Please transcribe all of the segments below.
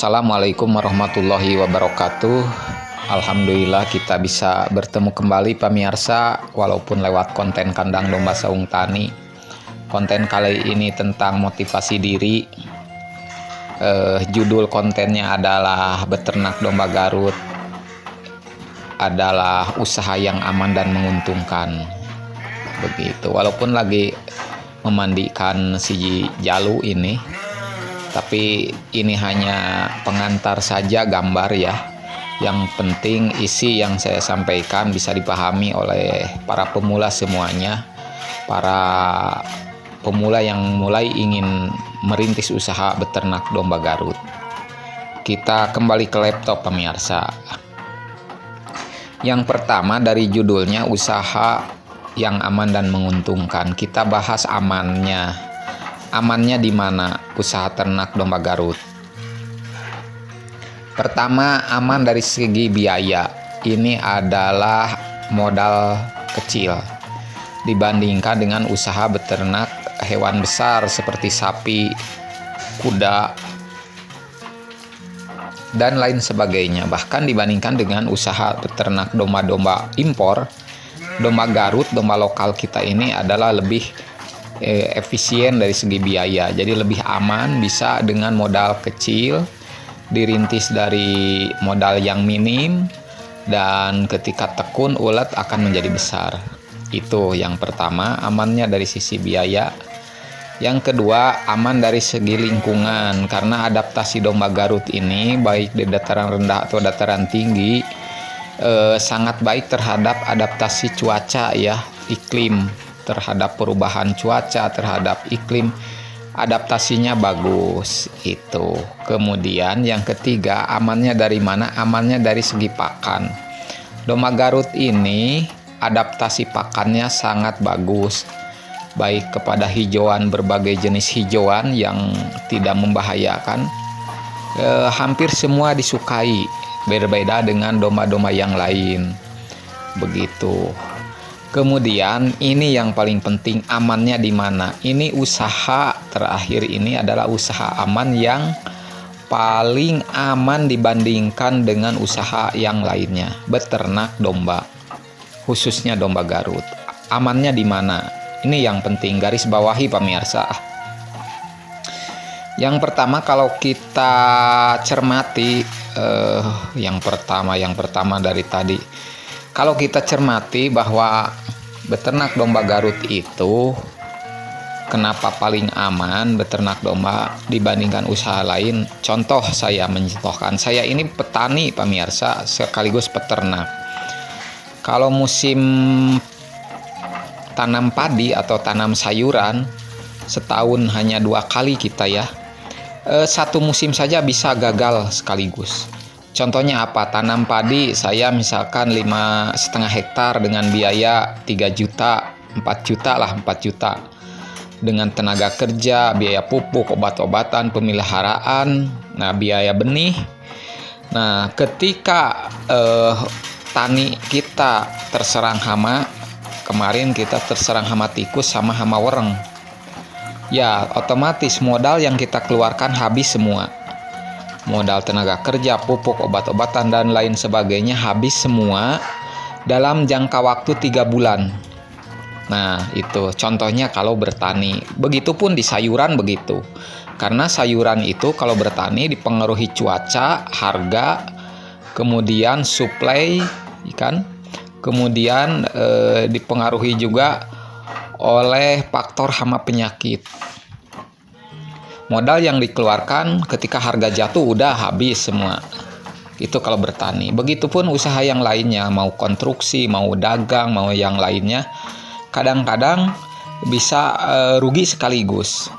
Assalamualaikum warahmatullahi wabarakatuh. Alhamdulillah kita bisa bertemu kembali pemirsa, walaupun lewat konten kandang domba saung tani. Konten kali ini tentang motivasi diri. Judul kontennya adalah beternak domba Garut adalah usaha yang aman dan menguntungkan. Begitu. Walaupun lagi memandikan si Jalu ini, tapi ini hanya pengantar saja, gambar ya. Yang penting isi yang saya sampaikan bisa dipahami oleh para pemula semuanya, para pemula yang mulai ingin merintis usaha beternak domba Garut. Kita kembali ke laptop pemirsa. Yang pertama dari judulnya usaha yang aman dan menguntungkan. Kita bahas amannya. Amannya di mana usaha ternak domba Garut? Pertama, aman dari segi biaya. Ini adalah modal kecil dibandingkan dengan usaha beternak hewan besar seperti sapi, kuda, dan lain sebagainya. Bahkan dibandingkan dengan usaha beternak domba-domba impor, domba Garut, domba lokal kita ini adalah lebih efisien dari segi biaya. Jadi lebih aman, bisa dengan modal kecil, dirintis dari modal yang minim, dan ketika tekun ulet akan menjadi besar. Itu yang pertama, amannya dari sisi biaya. Yang kedua, aman dari segi lingkungan, karena adaptasi domba Garut ini baik di dataran rendah atau dataran tinggi sangat baik terhadap adaptasi cuaca ya, iklim, terhadap perubahan cuaca, terhadap iklim, adaptasinya bagus itu. Kemudian yang ketiga, amannya dari mana? Amannya dari segi pakan. Domba Garut ini adaptasi pakannya sangat bagus, baik kepada hijauan, berbagai jenis hijauan yang tidak membahayakan. Hampir semua disukai, berbeda dengan domba-domba yang lain. Begitu. Kemudian ini yang paling penting, amannya di mana? Ini usaha terakhir ini adalah usaha aman yang paling aman dibandingkan dengan usaha yang lainnya. Beternak domba, khususnya domba Garut. Amannya di mana? Ini yang penting, garis bawahi pemirsa. Yang pertama, kalau kita cermati yang pertama dari tadi, kalau kita cermati bahwa beternak domba Garut itu kenapa paling aman beternak domba dibandingkan usaha lain? Contoh, saya mencontohkan, saya ini petani pemirsa sekaligus peternak. Kalau musim tanam padi atau tanam sayuran, setahun hanya 2 kali kita ya. Satu musim saja bisa gagal sekaligus. Contohnya apa? Tanam padi saya misalkan 5,5 hektar dengan biaya 3 juta, 4 juta lah, 4 juta. Dengan tenaga kerja, biaya pupuk, obat-obatan, pemeliharaan, nah biaya benih. Nah, ketika tani kita terserang hama, kemarin kita terserang hama tikus sama hama wereng, ya otomatis modal yang kita keluarkan habis semua. Modal tenaga kerja, pupuk, obat-obatan, dan lain sebagainya habis semua dalam jangka waktu 3 bulan. Nah, itu contohnya kalau bertani. Begitupun di sayuran begitu. Karena sayuran itu kalau bertani dipengaruhi cuaca, harga, kemudian suplai ikan, kemudian dipengaruhi juga oleh faktor hama penyakit. Modal yang dikeluarkan ketika harga jatuh udah habis semua. Itu kalau bertani. Begitupun usaha yang lainnya, mau konstruksi, mau dagang, mau yang lainnya, kadang-kadang bisa rugi sekaligus.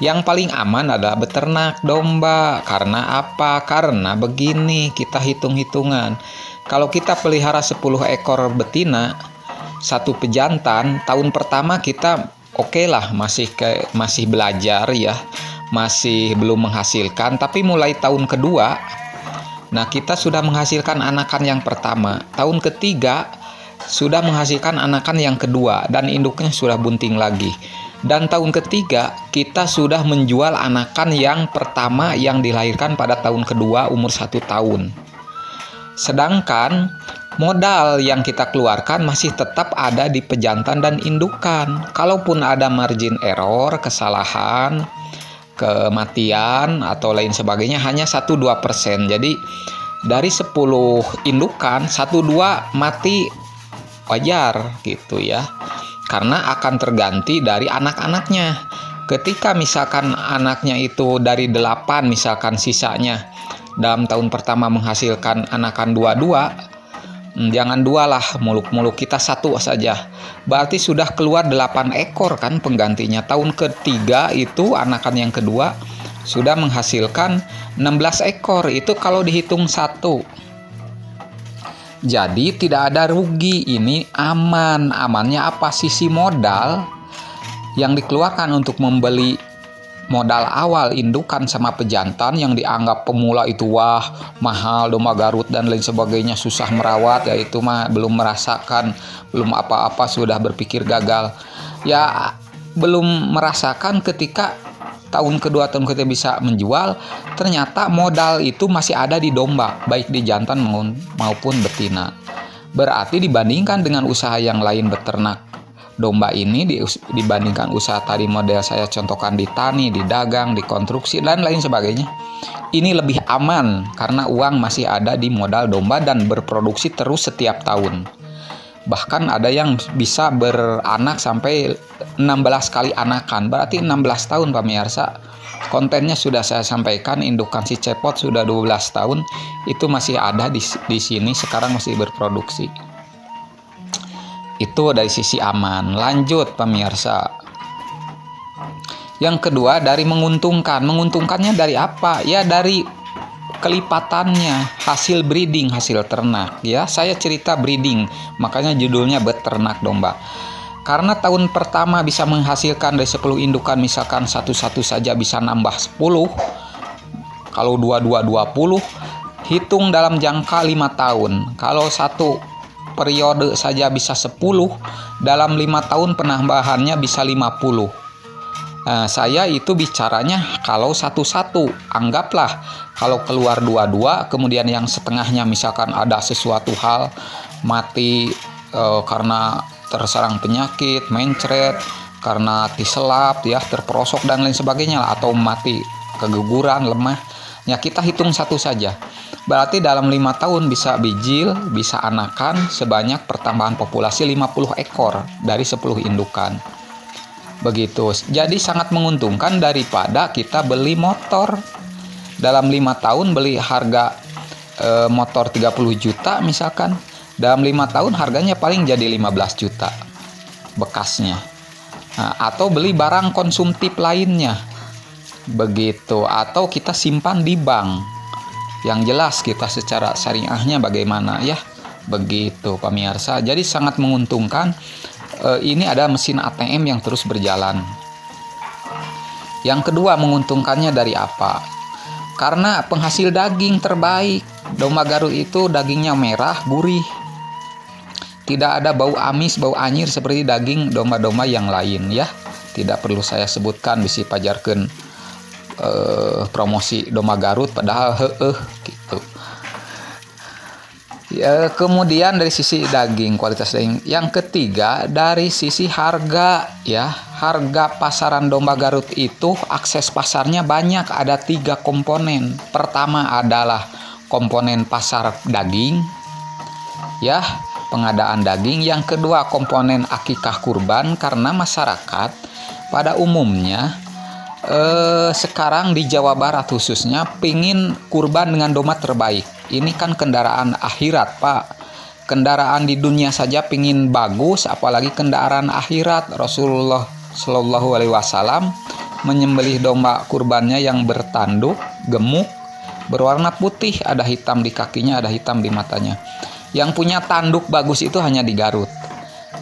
Yang paling aman adalah beternak domba. Karena apa? Karena begini, kita hitung-hitungan. Kalau kita pelihara 10 ekor betina, 1 pejantan, tahun pertama kita oke lah, masih belajar ya, masih belum menghasilkan. Tapi mulai tahun kedua, nah kita sudah menghasilkan anakan yang pertama. Tahun ketiga sudah menghasilkan anakan yang kedua, dan induknya sudah bunting lagi. Dan tahun ketiga kita sudah menjual anakan yang pertama yang dilahirkan pada tahun kedua umur 1 tahun. Sedangkan modal yang kita keluarkan masih tetap ada di pejantan dan indukan. Kalaupun ada margin error, kesalahan, kematian atau lain sebagainya hanya 1-2%. Jadi dari 10 indukan 1-2 mati wajar gitu ya. Karena akan terganti dari anak-anaknya. Ketika misalkan anaknya itu dari 8 misalkan sisanya dalam tahun pertama menghasilkan anakan 2, jangan 2 lah, muluk-muluk kita 1 saja. Berarti sudah keluar 8 ekor kan penggantinya. Tahun ketiga itu anakan yang kedua sudah menghasilkan 16 ekor. Itu kalau dihitung 1. Jadi tidak ada rugi, ini aman. Amannya apa? Sisi modal yang dikeluarkan untuk membeli modal awal indukan sama pejantan yang dianggap pemula itu wah mahal domba Garut dan lain sebagainya, susah merawat, ya itu mah belum merasakan, belum apa-apa sudah berpikir gagal. Ya belum merasakan ketika tahun kedua tahun ketiga bisa menjual, ternyata modal itu masih ada di domba, baik di jantan maupun betina. Berarti dibandingkan dengan usaha yang lain beternak domba ini, dibandingkan usaha tadi model saya contohkan di tani, di dagang, di konstruksi, dan lain sebagainya, ini lebih aman karena uang masih ada di modal domba dan berproduksi terus setiap tahun. Bahkan ada yang bisa beranak sampai 16 kali anakan, berarti 16 tahun pemirsa. Kontennya sudah saya sampaikan, indukan si cepot sudah 12 tahun, itu masih ada di sini, sekarang masih berproduksi. Itu dari sisi aman. Lanjut pemirsa. Yang kedua dari menguntungkan. Menguntungkannya dari apa? Ya dari kelipatannya, hasil breeding, hasil ternak ya. Saya cerita breeding, makanya judulnya beternak domba. Karena tahun pertama bisa menghasilkan dari 10 indukan misalkan satu-satu saja bisa nambah 10. Kalau 2-2 20, hitung dalam jangka 5 tahun. Kalau satu periode saja bisa 10, dalam 5 tahun penambahannya bisa 50. Nah, saya itu bicaranya kalau satu-satu. Anggaplah kalau keluar 2-2, kemudian yang setengahnya misalkan ada sesuatu hal mati karena terserang penyakit, mencret, karena diselap ya, terperosok dan lain sebagainya, atau mati keguguran, lemah. Ya kita hitung satu saja. Berarti dalam 5 tahun bisa bijil, bisa anakan sebanyak pertambahan populasi 50 ekor dari 10 indukan. Begitu. Jadi sangat menguntungkan daripada kita beli motor. Dalam 5 tahun beli harga motor 30 juta misalkan. Dalam 5 tahun harganya paling jadi 15 juta bekasnya. Nah, atau beli barang konsumtif lainnya. Begitu. Atau kita simpan di bank. Yang jelas kita secara syariahnya bagaimana ya. Begitu pemirsa. Jadi sangat menguntungkan. Ini ada mesin ATM yang terus berjalan. Yang kedua menguntungkannya dari apa? Karena penghasil daging terbaik. Domba Garut itu dagingnya merah, gurih. Tidak ada bau amis, bau anyir seperti daging domba-domba yang lain ya. Tidak perlu saya sebutkan, bisa pajarkan promosi domba Garut padahal gitu. Ya, kemudian dari sisi daging, kualitas daging. Yang ketiga dari sisi harga ya. Harga pasaran domba Garut itu akses pasarnya banyak, ada 3 komponen. Pertama adalah komponen pasar daging ya, pengadaan daging. Yang kedua komponen akikah kurban, karena masyarakat pada umumnya sekarang di Jawa Barat khususnya pingin kurban dengan domba terbaik. Ini kan kendaraan akhirat Pak. Kendaraan di dunia saja pingin bagus, apalagi kendaraan akhirat. Rasulullah Shallallahu Alaihi Wasallam menyembelih domba kurbannya yang bertanduk, gemuk, berwarna putih, ada hitam di kakinya, ada hitam di matanya. Yang punya tanduk bagus itu hanya di Garut.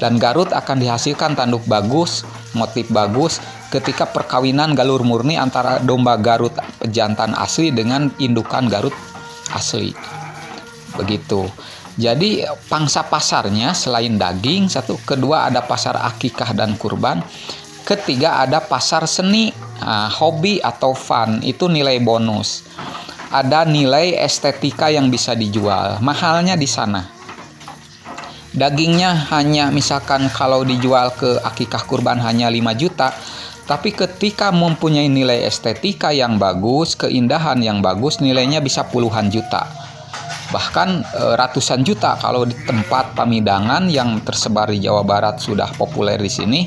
Dan Garut akan dihasilkan tanduk bagus, motif bagus ketika perkawinan galur murni antara domba Garut pejantan asli dengan indukan Garut asli. Begitu. Jadi pangsa pasarnya selain daging, satu, kedua ada pasar akikah dan kurban. Ketiga, ada pasar seni, hobi atau fun, itu nilai bonus. Ada nilai estetika yang bisa dijual, mahalnya di sana. Dagingnya hanya misalkan kalau dijual ke akikah kurban hanya 5 juta, tapi ketika mempunyai nilai estetika yang bagus, keindahan yang bagus, nilainya bisa puluhan juta. Bahkan ratusan juta kalau di tempat pamidangan yang tersebar di Jawa Barat sudah populer di sini.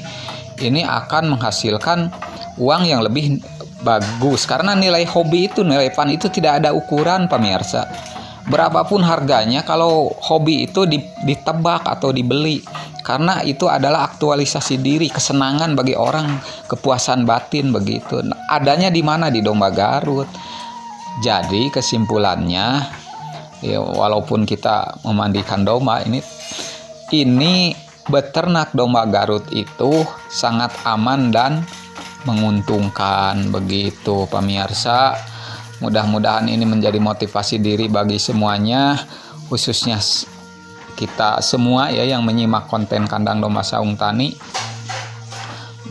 Ini akan menghasilkan uang yang lebih bagus, karena nilai hobi itu, nilai fun itu tidak ada ukuran pemirsa. Berapapun harganya, kalau hobi itu ditebak atau dibeli, karena itu adalah aktualisasi diri, kesenangan bagi orang, kepuasan batin begitu. Adanya di mana? Di domba Garut. Jadi kesimpulannya, ya, walaupun kita memandikan domba, ini beternak domba Garut itu sangat aman dan menguntungkan begitu pemirsa. Mudah-mudahan ini menjadi motivasi diri bagi semuanya, khususnya kita semua ya yang menyimak konten Kandang Domba Saung Tani.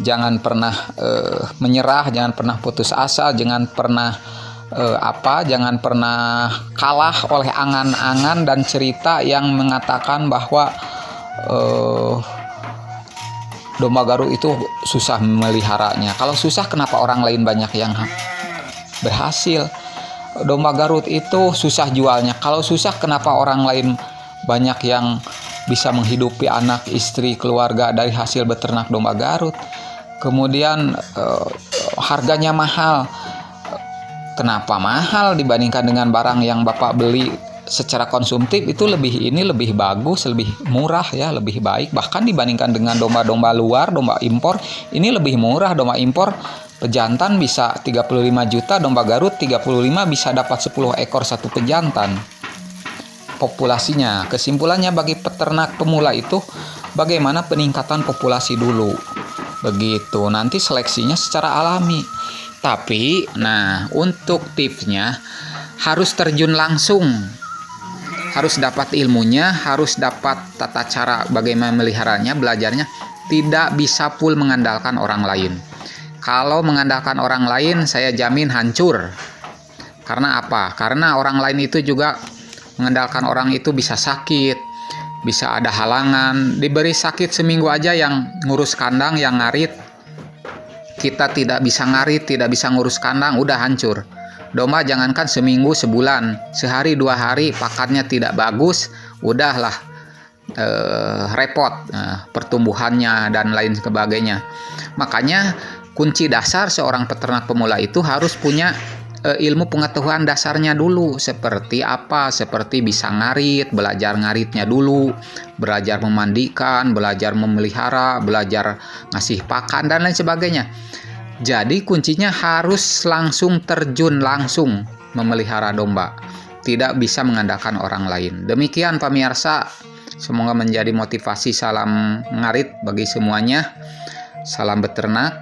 Jangan pernah menyerah, jangan pernah putus asa, jangan pernah jangan pernah kalah oleh angan-angan dan cerita yang mengatakan bahwa domba Garut itu susah memeliharanya. Kalau susah, kenapa orang lain banyak yang berhasil? Domba Garut itu susah jualnya. Kalau susah, kenapa orang lain banyak yang bisa menghidupi anak, istri, keluarga dari hasil beternak domba Garut? Kemudian harganya mahal. Kenapa mahal dibandingkan dengan barang yang Bapak beli secara konsumtif? Itu lebih bagus, lebih murah ya, lebih baik. Bahkan dibandingkan dengan domba-domba luar, domba impor, ini lebih murah. Domba impor pejantan bisa 35 juta, domba Garut 35 bisa dapat 10 ekor satu pejantan. Populasinya, kesimpulannya bagi peternak pemula itu bagaimana peningkatan populasi dulu. Begitu, nanti seleksinya secara alami. Tapi, untuk tipsnya harus terjun langsung. Harus dapat ilmunya, harus dapat tata cara bagaimana meliharanya, belajarnya. Tidak bisa full mengandalkan orang lain. Kalau mengandalkan orang lain, saya jamin hancur. Karena apa? Karena orang lain itu juga mengandalkan orang itu bisa sakit, bisa ada halangan. Diberi sakit seminggu aja yang ngurus kandang, yang ngarit. Kita tidak bisa ngarit, tidak bisa ngurus kandang, udah hancur. Domba jangankan seminggu, sebulan, sehari 2 hari pakannya tidak bagus, udahlah repot pertumbuhannya dan lain sebagainya. Makanya kunci dasar seorang peternak pemula itu harus punya ilmu pengetahuan dasarnya dulu. Seperti apa? Seperti bisa ngarit, belajar ngaritnya dulu, belajar memandikan, belajar memelihara, belajar ngasih pakan dan lain sebagainya. Jadi kuncinya harus langsung terjun, langsung memelihara domba. Tidak bisa mengandalkan orang lain. Demikian pemirsa, semoga menjadi motivasi. Salam ngarit bagi semuanya. Salam beternak.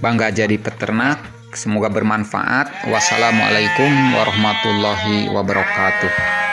Bangga jadi peternak. Semoga bermanfaat. Wassalamualaikum warahmatullahi wabarakatuh.